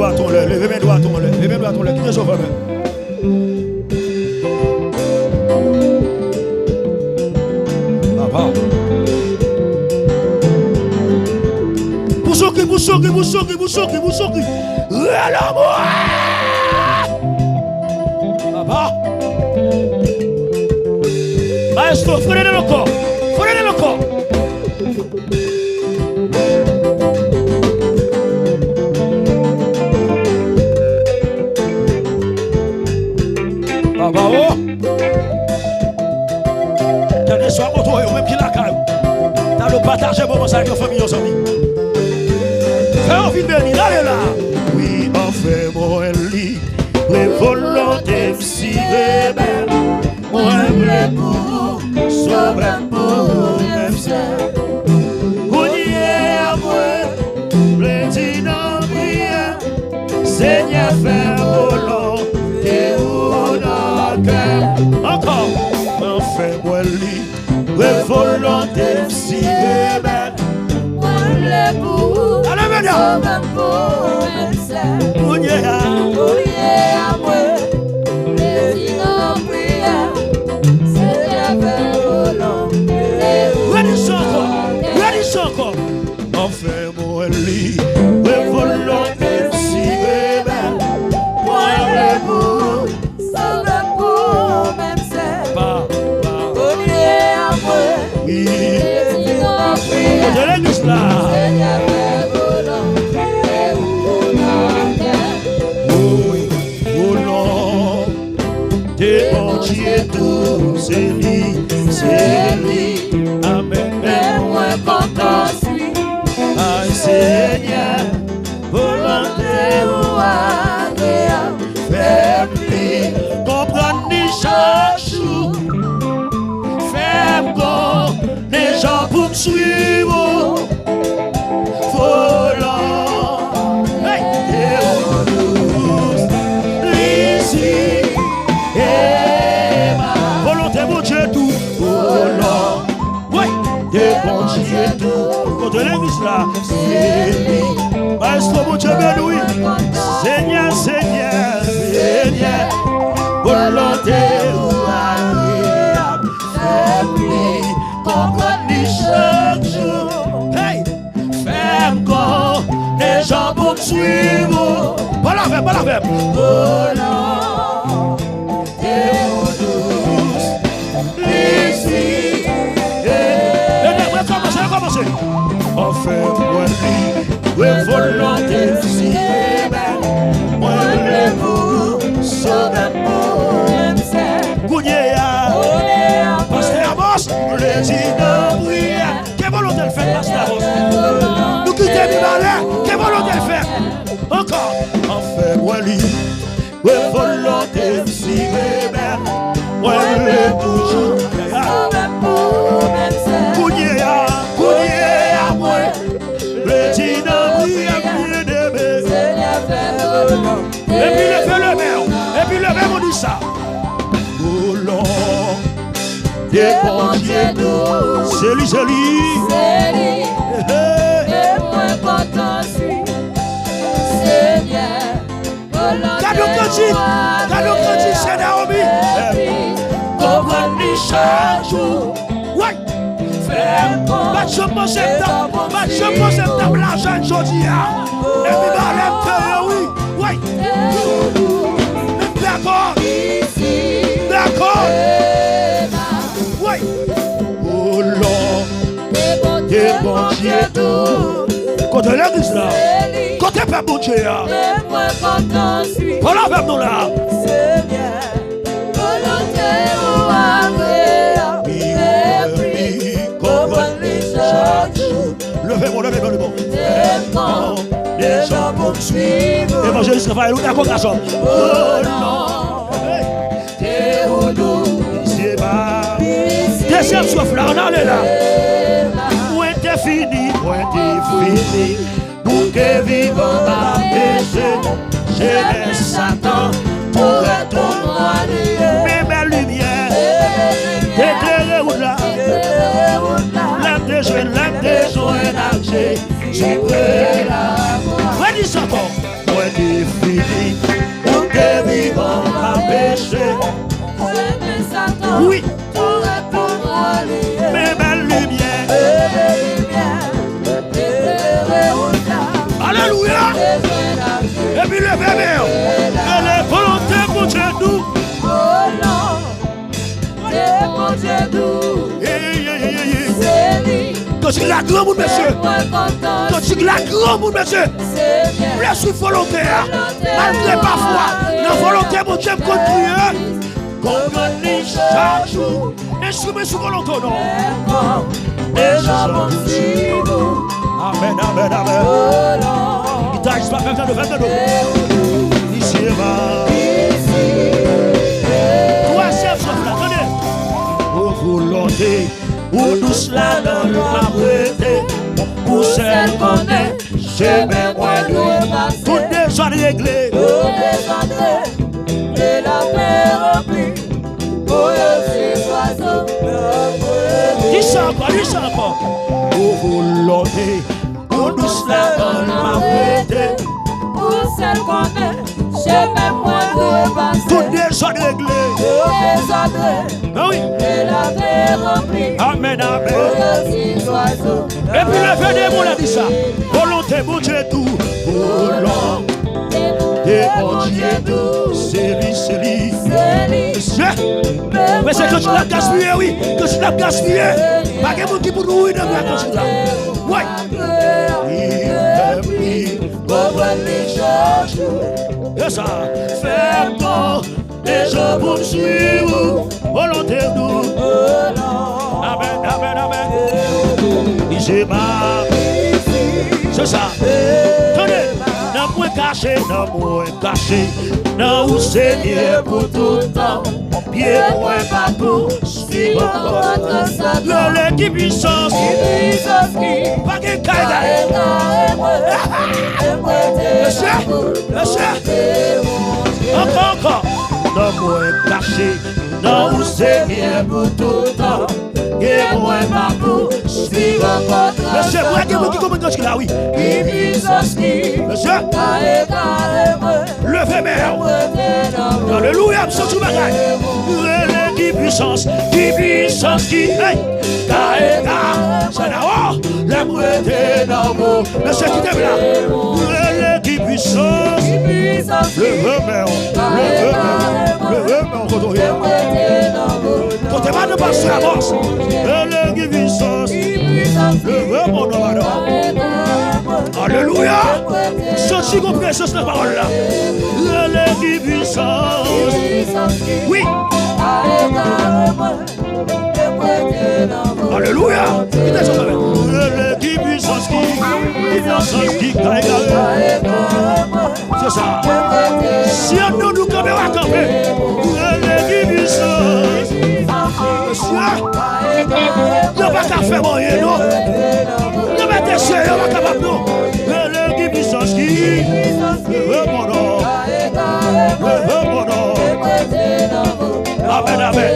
doigts à ton lait, levez mes doigts à ton lait, levez mes doigts à ton lait, quittez ce frère. Papa. Boussouki. L'amour. Papa. Maestro, freinez le corps. Papa, oh. Tenez soir au toit, même qui la caille. T'as le partager moment avec la famille, nos amis. Fais envie de venir, allez là. Oui, on fait mon lit. Les volontés si belles. Moi, le pour, sobre pour, même ça. Gounier à moi, le dîner prière. Seigneur, fais volonté ou dans cœur. Encore, on fait mon lit. Les volontés si belles. Moi, le pour, sobre pour, même ça. Gounier à moi. Enfin, moi, lit, le volonté si belle. Moi, le bout, ça va pour même ça. Oubliez à moi, oui, de l'église là. Oui, volonté, bon Dieu, tout, c'est lui. Amen. Mais moi, content. Seigneur, volonté ou agréable, fais-moi comprendre chaque jour, fais-moi les gens pour me suivre, volant, et douce, ici, et ma volonté, mon Dieu, tout, volant, oui, de bon Dieu, tout. De l'église là, c'est lui. Maestro, mon Dieu, béni. Seigneur, volonté ou agréable, fais-moi comprendre chaque jour. Hey, fais-moi les gens pour me suivre. Pas la verbe. Volant, et douce, ici. Commencez. Enfin, moi, oui, volonté si belle. Moi, le bout, sauve pour même ça. Gounier, Pasteur Amos, le dit de prière. Quelle volonté le fait, Pasteur Amos? Nous quittons du balai, quelle volonté le fait? Encore. Enfin, moi, oui, volonté si belle. Moi, le toujours. Sauve pour même ça. Gounier, à moi, le dîner brille bien aimé. Et puis le verbe, on dit ça. Volant, des bons dieux, c'est lui. Et moi, content, Seigneur, cadeau cantique, c'est Naomi. Comprends-nous chaque jour. Ouais. Je pense septembre l'argent aujourd'hui. Et puis oui. D'accord. Oui. Oh Lord. T'es bon Dieu tout. Côté l'église là. Côté père bon Dieu. Voilà avec nous là. Seigneur. Volonté ou agréable. Levez-moi. Les gens vont me suivre. Évangéliste Raphaël, où d'accord, garçon? Oh non, t'es où nous? C'est pas. Deuxième soif là, on allait là. Où était fini? Nous que vivons par péché, j'ai laissé Satan pour être moi. Mais belle lumière, éclairez où là? L'âme de joie, j'ai pris la voix. Redis encore. Moi, t'es Oui. Mes belles lumières. Alléluia. Et puis le bébé. Et les volontés pour Dieu nous. Quand tu la grand monde, monsieur. Quand tu la grand monde, monsieur. Je suis volontaire. Malgré parfois, la volonté, mon Dieu, continue. Qu'on chaque jour. Instrument sous volonté, non. Amen, amen, amen. Il t'a juste pas fait de 22 ans. Ici et là. Troisième chose, attendez. Pour volonté. Pour nous cela dans le prêté, pour celle qu'on est, j'ai même moins de passer. Tout déjà réglé, et la paix remplie, pour ces oiseaux. Dis ça encore, pour volonté, pour nous cela dans le prêté, pour celle qu'on est, j'ai même moins de passer. Tout déjà réglé, ah oui. Et la paix remplie. Amen, amen. Et puis le venez, mon a dit ça. Volonté, mon Dieu, tout. Volonté, mon Dieu, tout. C'est lui, c'est lui. Mais c'est que tu l'as gaspillé, oui. Que tu l'as gaspillé. Pas que vous qui pour nous, il ne va pas là. Oui. C'est ça. Fais ton. Et je poursuis volonté nous. Amen, amen, amen. Ici, c'est ça. Tenez, n'a point caché, n'a où Seigneur pour tout le temps. Pied point partout, suivant votre sang. L'équipe puissance, pas que caïda. Monsieur, encore. Dans moins caché, dans où Seigneur pour tout le temps, et moins partout, suivant votre sang. Monsieur, vous avez qui commande quand tu là, oui. Monsieur, levez mère. Alléluia, nous tout bagaille. Qui puissance, qui, hey, c'est là-haut, la moitié dans vous. Monsieur, qui t'aime là. Qui puissance, levez mère. Quand tu vas de passer à bosse, qui puissance, levez mon nom. Alléluia. Sorti qu'on presse cette parole-là. Qui puissance. Oui. Alléluia. Qui puissance qui c'est ça. Si on nous camper à camper, qui puissance. Monsieur, il n'y a pas qu'à faire moyen, non. Il n'y a pas qu'à essayer, il n'y a pas capable, non. Qui puissance qui mon nom. Amen, amen.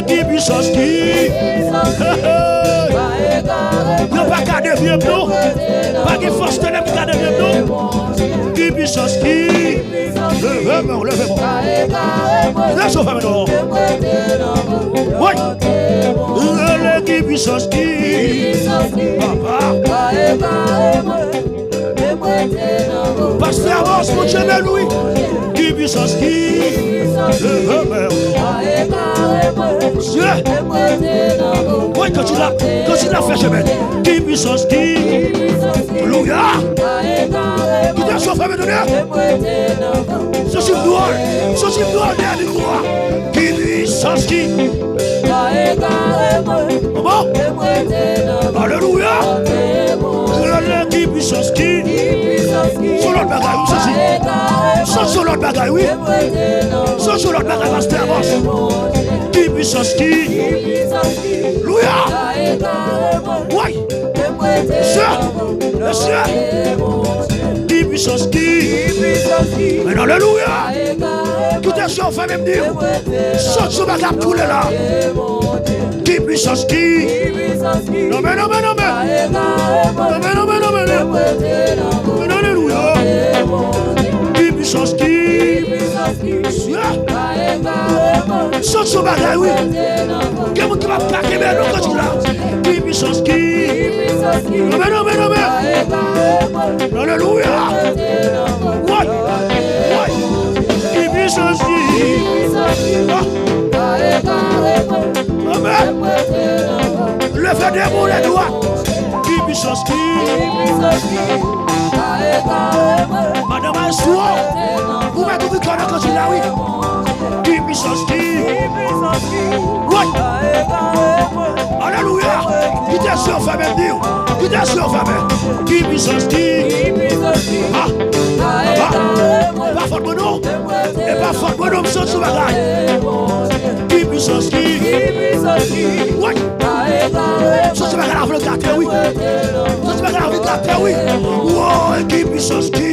Qui puissance qui ne pas qu'à devenir nous. Pas de force ténèbres qui a devenir nous. Qui puissance qui levez-moi. Laissez-moi maintenant. Oui. Qui puissance qui papa. Pasteur avance, mon Dieu, lui. Qui puissance qui levez-moi. Dieu. Oui, quand tu l'as fait chemin. Qui puissance qui Alléluia. Qui t'a chauffé me donner. Ceci me doit dernier croix. Qui puissance qui comment. Alléluia. Qui puissance qui sur l'autre bagaille, oui, ceci. Sur l'autre bagaille, oui. Sur l'autre bagaille, pasteur avance. Qui puissance qui Alléluia. Oui. Monsieur. Qui puissance qui mais alléluia. Qui t'es chauffé même dire. Saute sur ma cape tous les là. Qui puissance qui non mais alléluia. Qui puissance qui Saute sur bagaille, oui. Quel monde qui va plaquer, mais non, quand tu l'as. Qui puissance qui. Amen, amen, amen. Alléluia. Ouais. Ouais. Qui puissance qui. Amen. Le fait des mots, les doigts. Qui puissance qui. Madame Assoua, vous mettez vous connaissez quand tu l'as, oui. Qui puissance qui. Ouais. Alléluia. Qui t'est sur famille, Dieu. Qui t'est sur famille. Qui puissance qui. Ah. Pas fort mon nom. Et pas fort mon nom, saute sur ma gagne. Qui puissance qui. Ouais. Saute sur ma gagne avec le gâteau, oui. Saute sur ma gagne avec le gâteau, oui. Ouais. Qui puissance qui.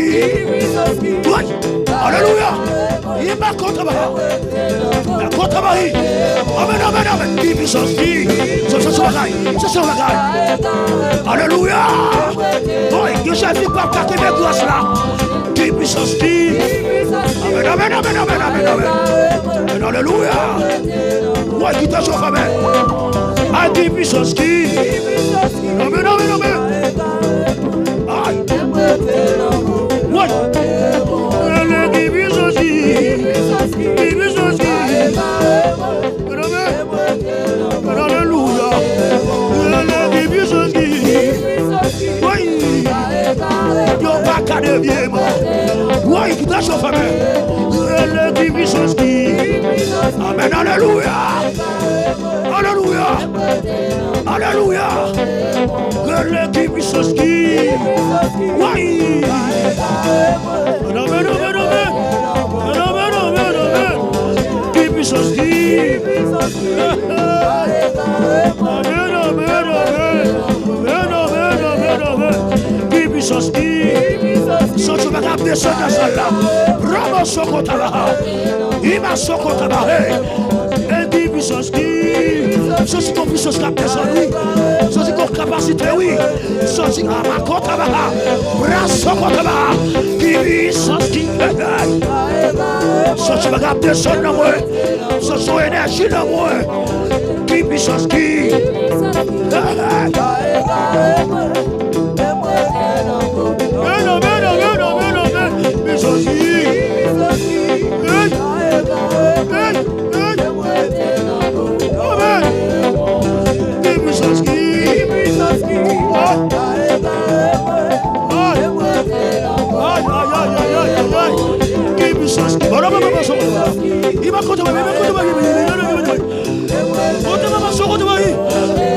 Ouais. Alléluia. Il m'a contre-barré. La contre-barré. Amen, amen, amen. Qui puissance qui. Saute sur ma gagne. Saute sur ma gagne. Alléluia. Ouais. Que j'ai vu pas plaquer mes grâces là. Qui puissance qui. Amen, amen, amen, amen, amen, amen. Alléluia. Ouais, qui t'a chauffé, amen. Ah, qui puissance qui. Amen, amen, amen. Aïe. Ouais. Qui puissance qui. Qui puissance qui. Alléluia. Qui puissance qui. Ouais. Yo, pas qu'à devenir mort. Ouais, qui t'a chauffé, amen. Qui puissance qui. Amen, alléluia. Alléluia. Alléluia. Qui puissance qui. Ouais. Amen, amen, amen. Amen, amen, amen. Qui puissance qui. Amen, amen, amen. Amen, amen, amen, amen. Qui puissance qui. Sans tu vas garder ce là. Bravo, Sokotaba. Il m'a Sokotaba. Et qui puissance qui. Ceci qu'on puissance capter son oui. Ceci qu'on capacité oui. Ceci qu'on ma Kotaba. Bravo, Sokotaba. Qui puissance qui. Ceci va garder son nom. Ceci son énergie dans moi. Qui puissance qui. Il m'a compté ma vie,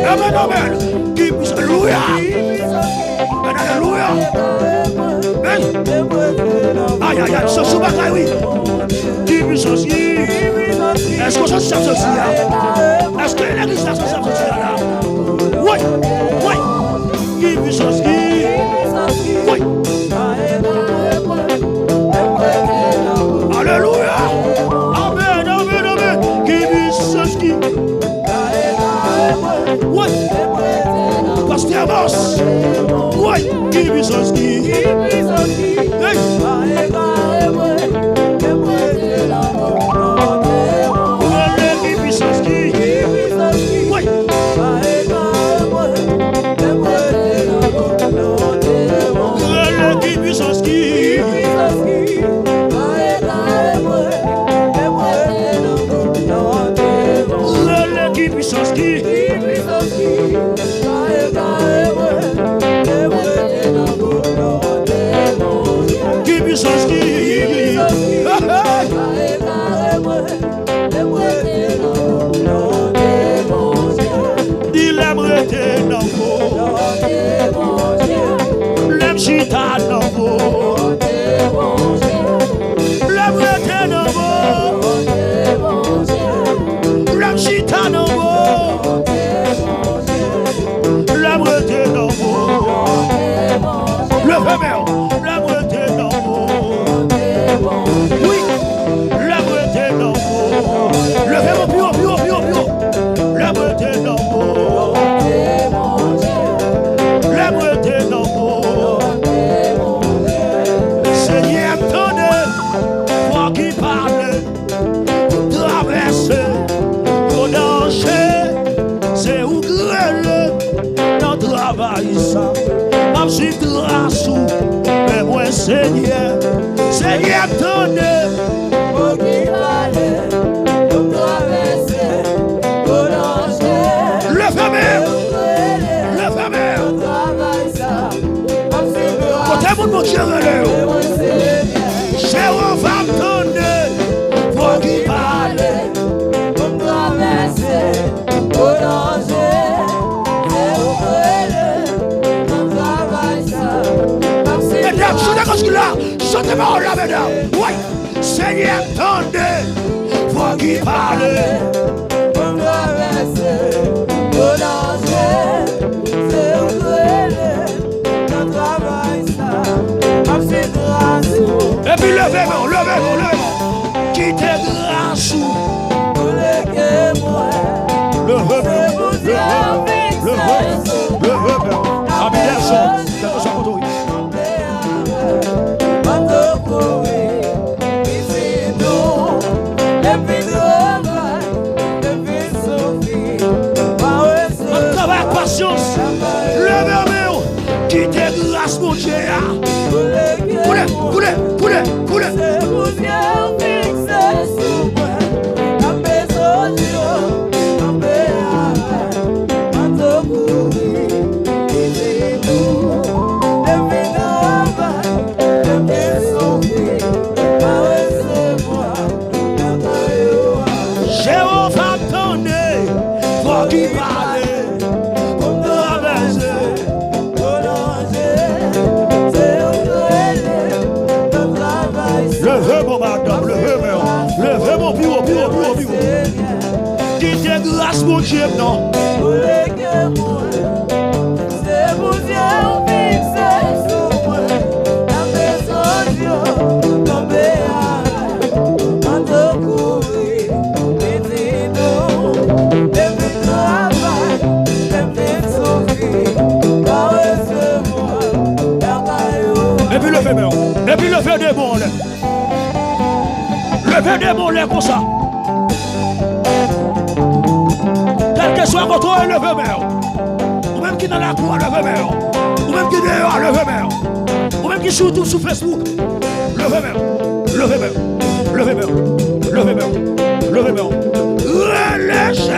amen, amen. Alléluia. Alléluia. Aïe, aïe, aïe, ce bagaille, oui. Qui puissance qui. Est-ce qu'on s'en sert ceci là? Est-ce que l'église s'en sert ceci là? Oui, oui. Qui puissance qui. Oui. Alléluia. Amen, amen, amen. Qui puissance qui. Oui. Pasteur Boss. Oui. Qui puissance qui. Hey. Seigneur, tenez, moi qui parle, traverser. suis grâce, mais moi, Seigneur, Seigneur, tenez. Pour qui aller, pour traverser, pour danger. Le fameux, côté mon Dieu, Jéhovah, tenez. Pour qui aller, pour traverser, pour danger. Mesdames, chantez comme là, chantez moi là, mesdames. Oui, Seigneur, tendez, pour qui parle. Pour traverser, pour danger, c'est au cruel, notre travail, ça, comme c'est grâce. Et puis levez-moi, levez-moi, qui t'est grâce. Pour le que moi, levez-moi, levez-moi. Améliation, quelque chose pour toi. Travail, patience, levez-moi, qui t'est grâce, mon Dieu. Coulez. C'est pour Dieu fixé sous moi, la maison Dieu, la paix, en te courir, c'est tout. Depuis le travail, depuis son vie, pas recevoir, la paix. Jéhovah, tendez, pour qui parle. Pour traverser, pour danger, c'est au cruel, le travail. Levez-moi, madame, levez-moi, bureau. Qui t'est grâce, mon Dieu, non? Pour les que moi, c'est pour Dieu fixé sous moi, la maison Dieu, tombée à en te courir, petit nous, depuis le travail, depuis son vie, pas recevoir, la caillou. Et puis levez-moi, et puis levez des mots, levez des mots, comme ça. Quel que soit votre tour, levez-moi. Ou même qui dans la cour, levez-moi. Ou même qui dehors, levez-moi. Ou même qui surtout sur Facebook, levez-moi. Relâchez.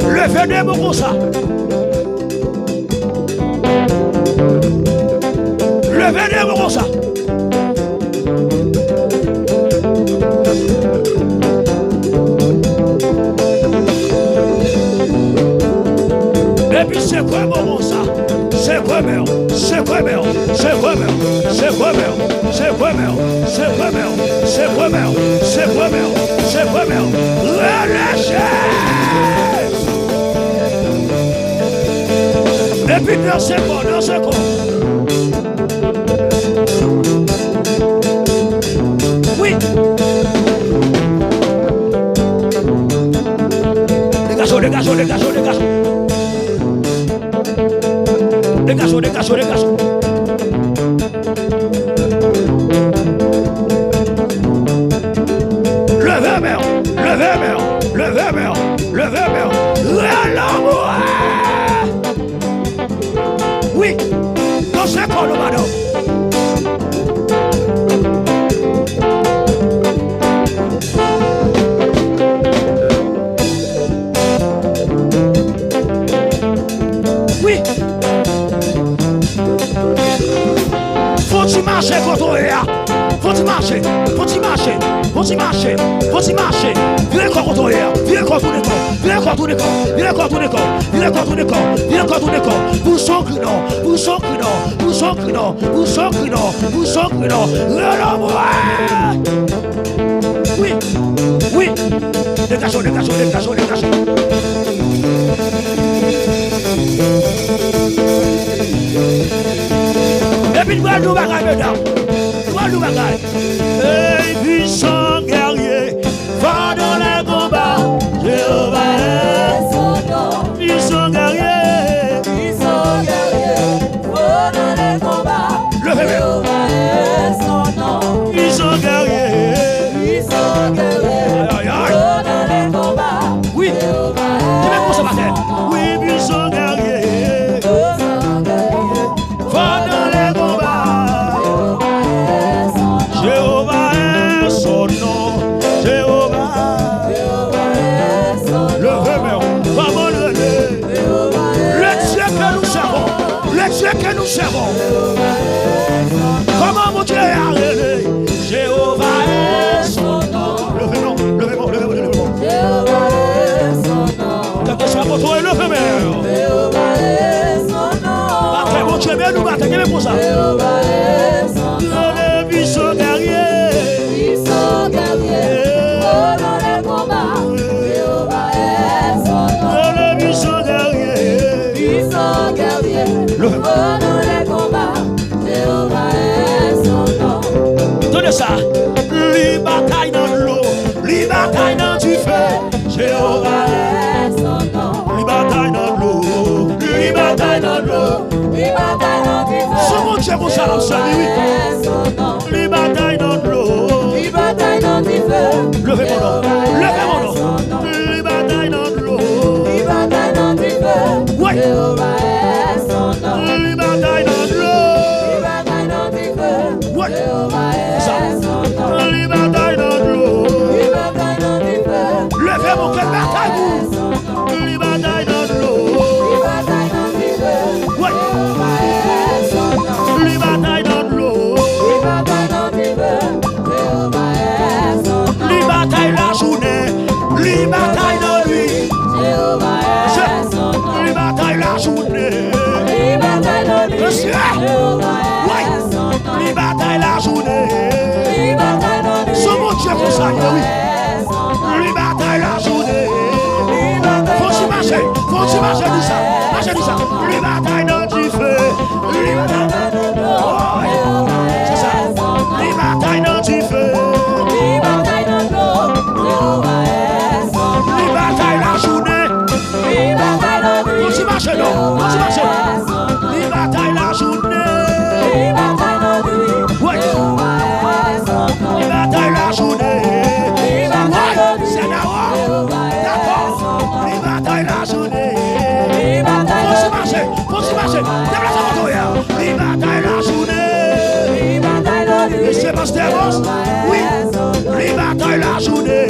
Levez des mots comme ça. Levez des mots comme ça. Et puis c'est quoi mon ça? C'est quoi merde? C'est quoi merde? C'est quoi merde? C'est quoi merde? C'est quoi merde? C'est quoi merde? C'est quoi merde? C'est quoi merde? C'est quoi merde? Relâchez! Et puis dans ce corps. Oui. Dégagez. Levez-moi. Oui. Dans ce corps, madame. Oui. Faut-il marcher quand on est là? Faut-il marcher? Viens encore quand on est là. Viens encore tourner corps. Pour son cri non. Oui. Dégagez. Et puis, nous bagaille, mesdames. Nous bagaille. Et puissant guerrier, va dans les combats. Jéhovah est son nom. Puissant guerrier, va dans les combats. Jéhovah est son nom. Puissant guerrier, va dans les combats. Oui. Oui, puissant guerrier. C'est bon. Comment mon Dieu est arrêté? Jéhovah est son nom. Levez-moi, levez-moi, levez-moi, levez-moi. Jéhovah est son nom. Quand tu sois pour toi, levez-moi. Jéhovah est son nom. Battez mon Dieu, mais nous battez, quel est pour ça? Jéhovah est son nom. Le puissant guerrier. Puissant guerrier. Oh, dans les combats. Jéhovah est son nom. Le puissant guerrier. Puissant guerrier. Oh, dans les combats. Jéhovah est son nom. Donnez ça. Lui bataille dans l'eau. Lui bataille dans du feu. Jéhovah est son nom. Lui bataille dans l'eau. Lui bataille dans l'eau. Lui bataille dans du feu. Ce mon Dieu vous salue, oui. Lui bataille dans l'eau. Lui bataille dans du feu. Levez mon nom. Levez mon nom. Lui bataille dans l'eau. Lui bataille dans du feu. Oui. Jéhovah est son nom. Lui bataille dans l'eau. Lui bataille dans du feu. Oui. Jéhovah est son nom. Lui bataille dans l'eau. Lui bataille dans du feu. Levez mon cœur, bataille vous. Lui bataille dans l'eau. Lui bataille dans du feu. Oui. Jéhovah est son nom. Lui bataille dans l'eau. Lui bataille dans du feu. Jéhovah est son nom. Lui bataille la journée. Lui bataille dans lui. Jéhovah est son nom. Lui bataille la journée. Lui bataille dans lui. Monsieur. Jéhovah Oui. est son nom. Lui bataille la journée. Lui bataille dans lui. Ce mon Dieu vous salue, oui. Est son nom. Lui bataille la journée. Lui bataille Faut s'y marcher. Faut s'y marcher du ça. dans Marcher du ça. Lui bataille dans du feu. Lui bataille dans du feu. C'est ça. Lui bataille dans du feu. Lui bataille dans l'eau. Jéhovah est son nom. Lui bataille la journée. Lui bataille dans lui. Faut s'y marcher, non. Faut s'y marcher. Jéhovah est son nom. Lui bataille la journée. Lui bataille dans lui. Oui. Jéhovah est son nom. Lui bataille la journée. Lui bataille dans lui. C'est d'abord. Jéhovah est D'accord. son nom. Lui bataille la journée. Lui bataille Faut s'y dans lui. marcher. Faut s'y marcher. Déplace votre oreille. Lui bataille la journée. Lui bataille dans lui. Monsieur Pasteur Boss. Oui. Lui bataille la journée.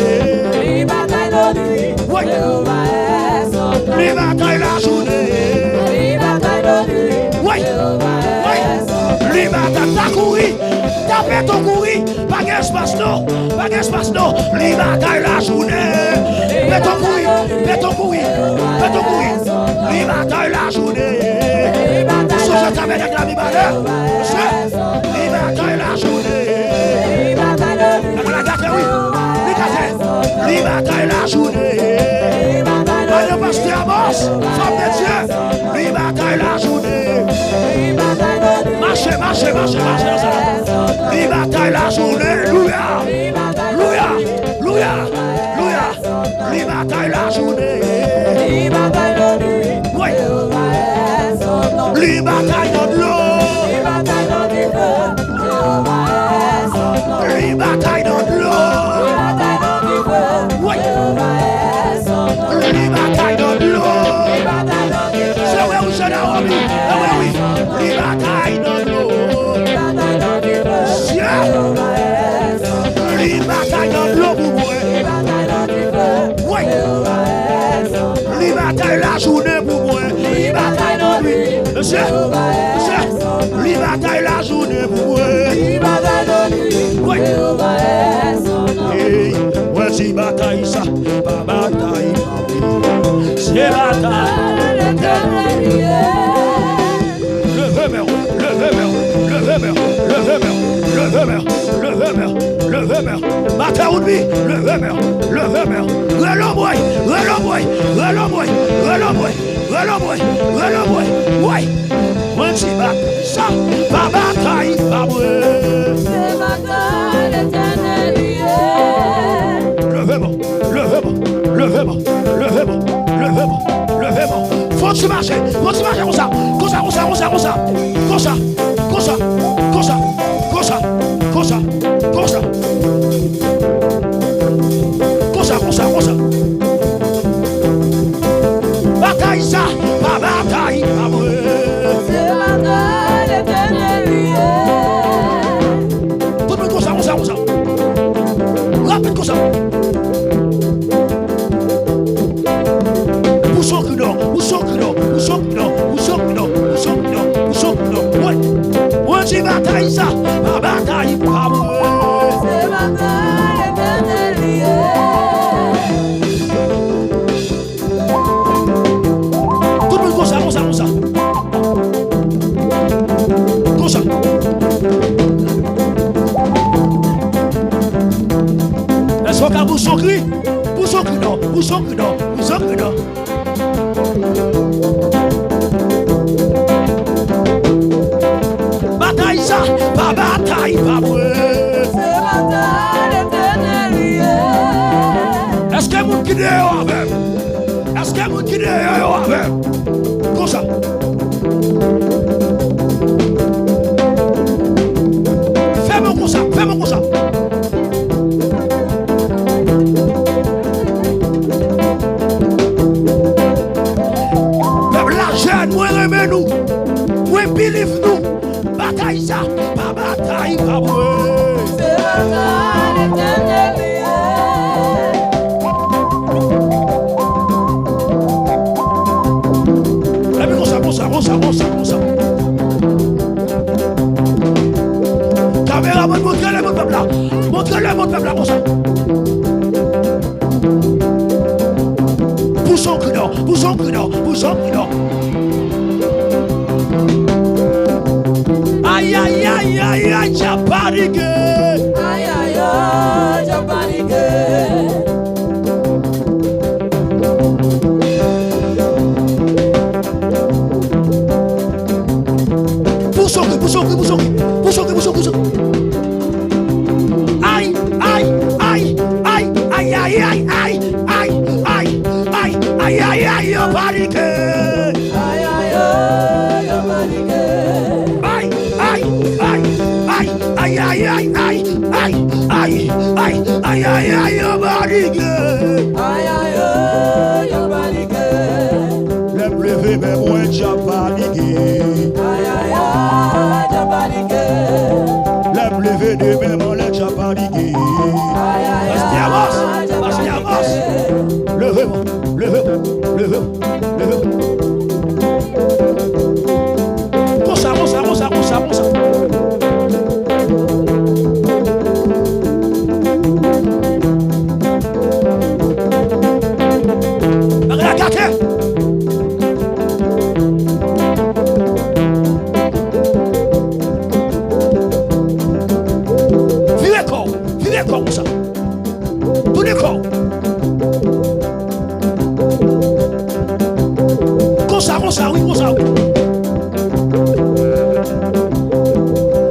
Lui bataille dans lui. Oui. Jéhovah est son nom. Lui bataille la journée. Lui bataille dans lui. Oui. Jéhovah Oui. est son nom. Lui bataille ta courir. T'as fait ton courir. Pas d'espace non. Pas d'espace non. Lui bataille la journée. Fais ton courir. Fais ton courir. Fais ton courir. Lui bataille la journée. Sauf que t'avais avec la vie malheur. Lui bataille la journée. Lui bataille dans lui. La gâte, oui. Lui gâte. Lui bataille la journée. Lui bataille dans Madame Pasteur Boss, femme de Dieu. Lui bataille la journée. lui. Bataille dans lui. Marchez, marchez, marchez, marchez dans ça. Lui bataille la journée. Louia. Lui bataille Louia. Louia. Louia. Lui bataille la journée. Lui bataille dans lui. Oui. Jéhovah est son nom. Lui bataille dans l'eau. Lui bataille dans du feu. Jéhovah est son nom. Lui bataille dans Lui l'eau. bataille dans du feu. Oui. Jéhovah est son nom. Lui bataille dans Lui l'eau. bataille dans du feu. C'est où c'est là, oui. Ah oui, oui. Lui bataille dans l'eau. Lui bataille dans du feu. Jéhovah est son nom. Lui bataille dans l'eau pour moi. Lui bataille dans du feu. Oui. Jéhovah est son nom. Lui bataille la journée pour moi. Lui bataille dans lui. Monsieur. Monsieur. Lui bataille la journée pour moi. Lui bataille dans lui. Oui. Jéhovah est son nom. Hey, ouais, si bataille ça, pas bataille, pas oui. C'est bataille. L'éternel y est. Levez-moi, levez-moi, levez-moi, levez-moi, levez-moi, levez-moi, levez-moi. Bataille ou lui, levez-moi, levez-moi. Relons-moi, relons-moi, relons-moi, relons-moi, relons-moi, relons-moi. Oui, ouais, si bataille ça, pas bataille, pas moi. C'est bataille, l'éternel y est. Levez-moi, levez-moi, levez-moi, levez-moi, levez-moi, levez-moi. Faut-tu marcher comme ça, comme ça, comme ça, comme ça, comme ça, comme ça, comme ça, comme ça, comme ça, comme ça, comme ça, comme ça, comme ça, comme ça. Bataille ça, pas bataille, pas moi. C'est bataille, l'éternel y est. Tout le monde comme ça, comme ça, comme ça. Rapide comme ça. Où sont que non, où sont que non, où sont que non, où sont que non, où sont que non, où sont que non. Poussons que non, poussons que non. Bataille ça, pas bataille, pas moi. C'est bataille éternelle. Est-ce que vous qui est avec? Est-ce que vous qui est avec? Comme ça. Fais-moi comme ça, fais-moi comme ça. Peuple la jeune, moi remets nous. Moi believe nous. Bataille ça, pas bataille, pas moi. C'est bataille éternelle. Comme ça. Caméraman, montrez-le mon peuple là. Montrez-le mon peuple là, comme ça. Poussons que non, poussons que non, poussons que non. Aïe, aïe, aïe, aïe, aïe, j'ai paniqué. Aïe, aïe, aïe, j'ai paniqué. Poussons. Aïe, aïe, aïe, aïe, aïe, aïe, aïe, aïe, aïe, aïe, aïe, aïe, aïe, aïe, paniqué. Aïe, aïe, aïe, paniqué. Aïe, aïe, aïe, aïe, aïe, aïe, aïe, aïe, aïe, aïe, aïe, aïe, aïe, aïe, paniqué. Aïe, aïe, aïe, paniqué. Le lever, mais moi, j'ai paniqué. Aïe, aïe, aïe, paniqué. Le lever de même, on l'a déjà paniqué. Aïe, aïe, Bastien avance. Levez-moi. Comme ça. Regardez. Virez comme ça. Tout le corps. Comme ça, oui.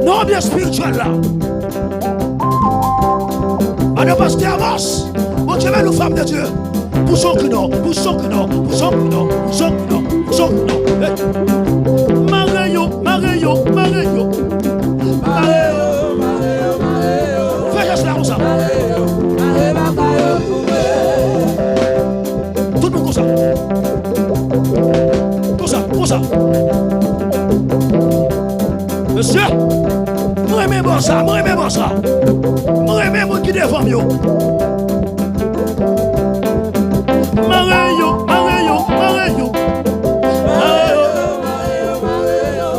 Non, bien spirituel là. Madame Pasteur avance. Mon Dieu, nous femmes de Dieu. Poussons que non. Maréo. Fais juste là comme ça. Tout le monde comme ça. Monsieur, moi aimez bon ça. Moi aimez mon qui défend mieux. Maréo.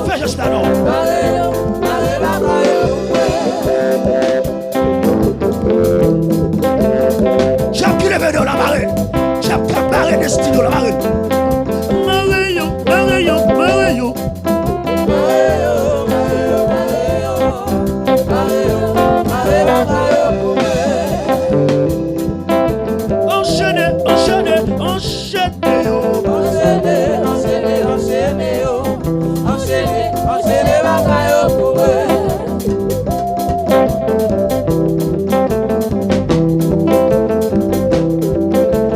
Fais juste là non. J'ai qui levé dans la marée. J'ai préparé des stylos la marée. Maréo. Enchaînez.